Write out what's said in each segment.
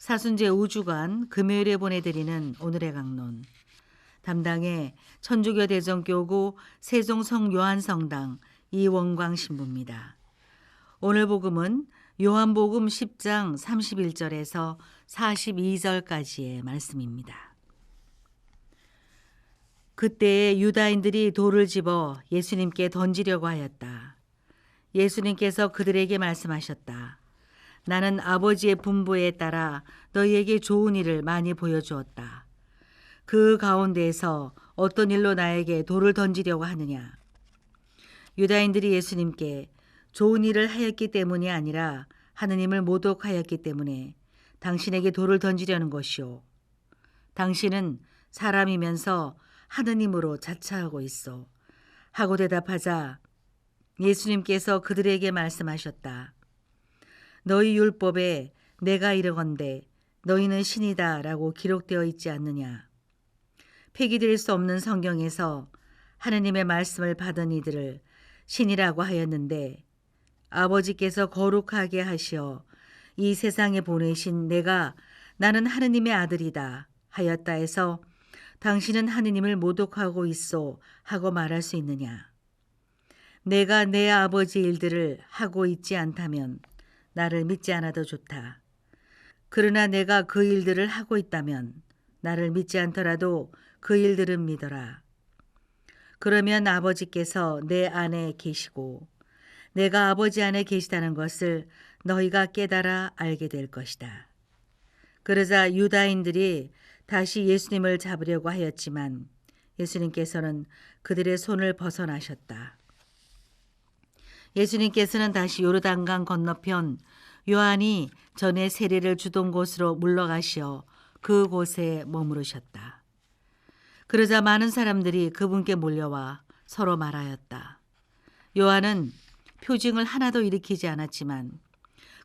사순제 우주간 금요일에 보내드리는 오늘의 강론. 담당의 천주교 대전교구 세종성 요한성당 이원광 신부입니다. 오늘 복음은 요한복음 10장 31절에서 42절까지의 말씀입니다. 그때에 유다인들이 돌을 집어 예수님께 던지려고 하였다. 예수님께서 그들에게 말씀하셨다. 나는 아버지의 분부에 따라 너희에게 좋은 일을 많이 보여주었다. 그 가운데에서 어떤 일로 나에게 돌을 던지려고 하느냐? 유다인들이 예수님께 좋은 일을 하였기 때문이 아니라 하느님을 모독하였기 때문에 당신에게 돌을 던지려는 것이오. 당신은 사람이면서 하느님으로 자처하고 있어. 하고 대답하자 예수님께서 그들에게 말씀하셨다. 너희 율법에 내가 이르건대 너희는 신이다 라고 기록되어 있지 않느냐. 폐기될 수 없는 성경에서 하느님의 말씀을 받은 이들을 신이라고 하였는데 아버지께서 거룩하게 하시어 이 세상에 보내신 내가 나는 하느님의 아들이다 하였다 해서 당신은 하느님을 모독하고 있소 하고 말할 수 있느냐. 내가 내 아버지 일들을 하고 있지 않다면 나를 믿지 않아도 좋다. 그러나 내가 그 일들을 하고 있다면 나를 믿지 않더라도 그 일들은 믿어라. 그러면 아버지께서 내 안에 계시고 내가 아버지 안에 계시다는 것을 너희가 깨달아 알게 될 것이다. 그러자 유다인들이 다시 예수님을 잡으려고 하였지만 예수님께서는 그들의 손을 벗어나셨다. 예수님께서는 다시 요르단강 건너편 요한이 전에 세례를 주던 곳으로 물러가시어 그곳에 머무르셨다. 그러자 많은 사람들이 그분께 몰려와 서로 말하였다. 요한은 표징을 하나도 일으키지 않았지만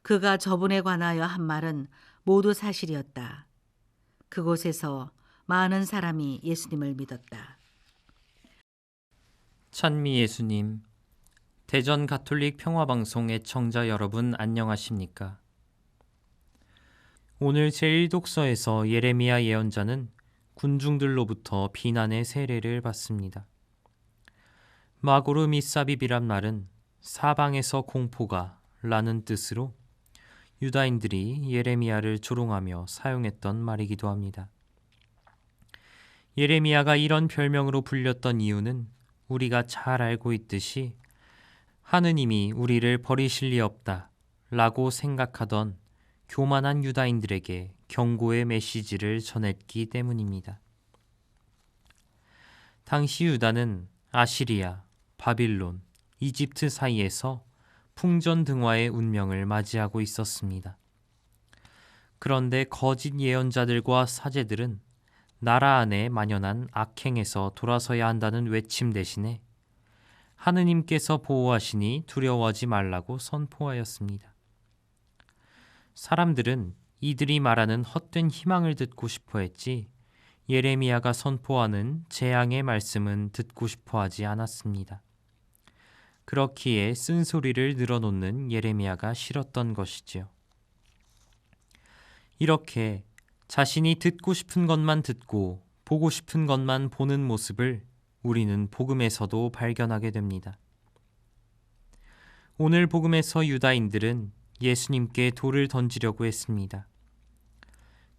그가 저분에 관하여 한 말은 모두 사실이었다. 그곳에서 많은 사람이 예수님을 믿었다. 찬미 예수님, 대전 가톨릭 평화방송 애청자 여러분 안녕하십니까? 오늘 제1독서에서 예레미야 예언자는 군중들로부터 비난의 세례를 받습니다. 마고르 미사비비란 말은 사방에서 공포가 라는 뜻으로 유다인들이 예레미야를 조롱하며 사용했던 말이기도 합니다. 예레미야가 이런 별명으로 불렸던 이유는 우리가 잘 알고 있듯이 하느님이 우리를 버리실 리 없다 라고 생각하던 교만한 유다인들에게 경고의 메시지를 전했기 때문입니다. 당시 유다는 아시리아, 바빌론, 이집트 사이에서 풍전등화의 운명을 맞이하고 있었습니다. 그런데 거짓 예언자들과 사제들은 나라 안에 만연한 악행에서 돌아서야 한다는 외침 대신에 하느님께서 보호하시니 두려워하지 말라고 선포하였습니다. 사람들은 이들이 말하는 헛된 희망을 듣고 싶어 했지 예레미야가 선포하는 재앙의 말씀은 듣고 싶어 하지 않았습니다. 그렇기에 쓴소리를 늘어놓는 예레미야가 싫었던 것이지요. 이렇게 자신이 듣고 싶은 것만 듣고 보고 싶은 것만 보는 모습을 우리는 복음에서도 발견하게 됩니다. 오늘 복음에서 유다인들은 예수님께 돌을 던지려고 했습니다.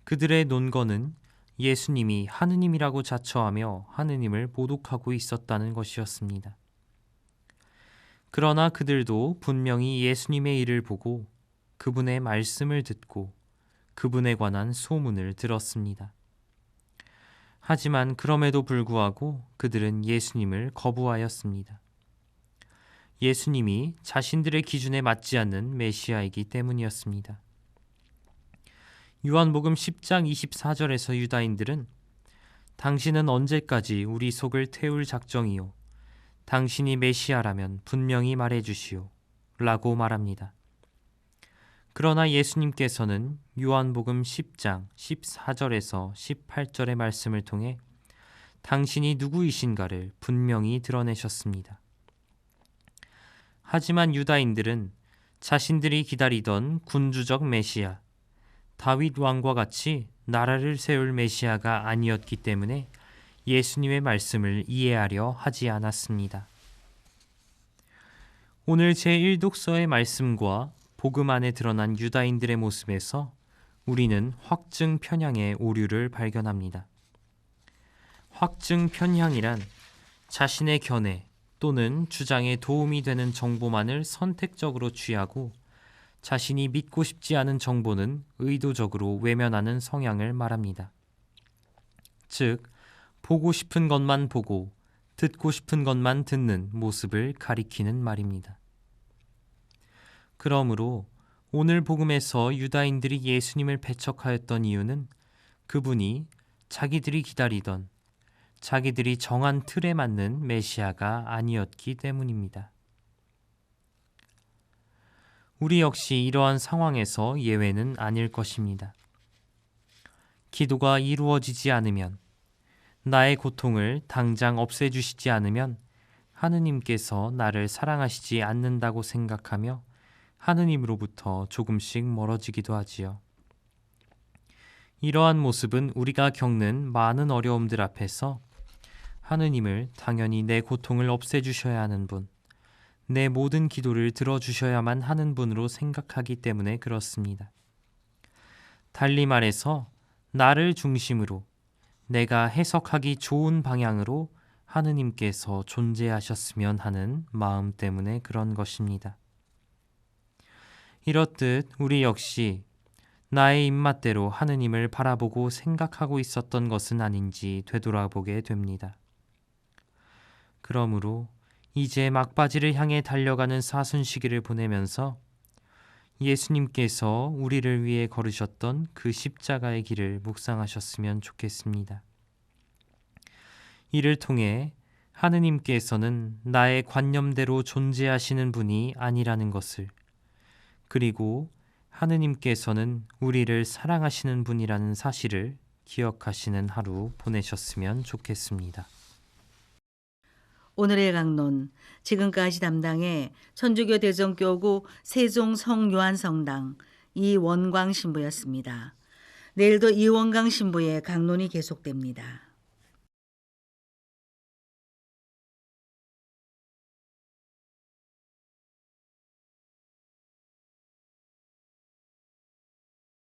그들의 논거는 예수님이 하느님이라고 자처하며 하느님을 모독하고 있었다는 것이었습니다. 그러나 그들도 분명히 예수님의 일을 보고 그분의 말씀을 듣고 그분에 관한 소문을 들었습니다. 하지만 그럼에도 불구하고 그들은 예수님을 거부하였습니다. 예수님이 자신들의 기준에 맞지 않는 메시아이기 때문이었습니다. 요한복음 10장 24절에서 유다인들은 당신은 언제까지 우리 속을 태울 작정이요? 당신이 메시아라면 분명히 말해주시오 라고 말합니다. 그러나 예수님께서는 요한복음 10장 14절에서 18절의 말씀을 통해 당신이 누구이신가를 분명히 드러내셨습니다. 하지만 유다인들은 자신들이 기다리던 군주적 메시아, 다윗 왕과 같이 나라를 세울 메시아가 아니었기 때문에 예수님의 말씀을 이해하려 하지 않았습니다. 오늘 제1독서의 말씀과 복음 안에 드러난 유다인들의 모습에서 우리는 확증 편향의 오류를 발견합니다. 확증 편향이란 자신의 견해 또는 주장에 도움이 되는 정보만을 선택적으로 취하고 자신이 믿고 싶지 않은 정보는 의도적으로 외면하는 성향을 말합니다. 즉, 보고 싶은 것만 보고 듣고 싶은 것만 듣는 모습을 가리키는 말입니다. 그러므로 오늘 복음에서 유다인들이 예수님을 배척하였던 이유는 그분이 자기들이 기다리던 자기들이 정한 틀에 맞는 메시아가 아니었기 때문입니다. 우리 역시 이러한 상황에서 예외는 아닐 것입니다. 기도가 이루어지지 않으면, 나의 고통을 당장 없애주시지 않으면 하느님께서 나를 사랑하시지 않는다고 생각하며 하느님으로부터 조금씩 멀어지기도 하지요. 이러한 모습은 우리가 겪는 많은 어려움들 앞에서 하느님을 당연히 내 고통을 없애주셔야 하는 분, 내 모든 기도를 들어주셔야만 하는 분으로 생각하기 때문에 그렇습니다. 달리 말해서 나를 중심으로 내가 해석하기 좋은 방향으로 하느님께서 존재하셨으면 하는 마음 때문에 그런 것입니다. 이렇듯 우리 역시 나의 입맛대로 하느님을 바라보고 생각하고 있었던 것은 아닌지 되돌아보게 됩니다. 그러므로 이제 막바지를 향해 달려가는 사순시기를 보내면서 예수님께서 우리를 위해 걸으셨던 그 십자가의 길을 묵상하셨으면 좋겠습니다. 이를 통해 하느님께서는 나의 관념대로 존재하시는 분이 아니라는 것을, 그리고 하느님께서는 우리를 사랑하시는 분이라는 사실을 기억하시는 하루 보내셨으면 좋겠습니다. 오늘의 강론, 지금까지 담당해 천주교 대전교구 세종 성요한성당 이원광 신부였습니다. 내일도 이원광 신부의 강론이 계속됩니다.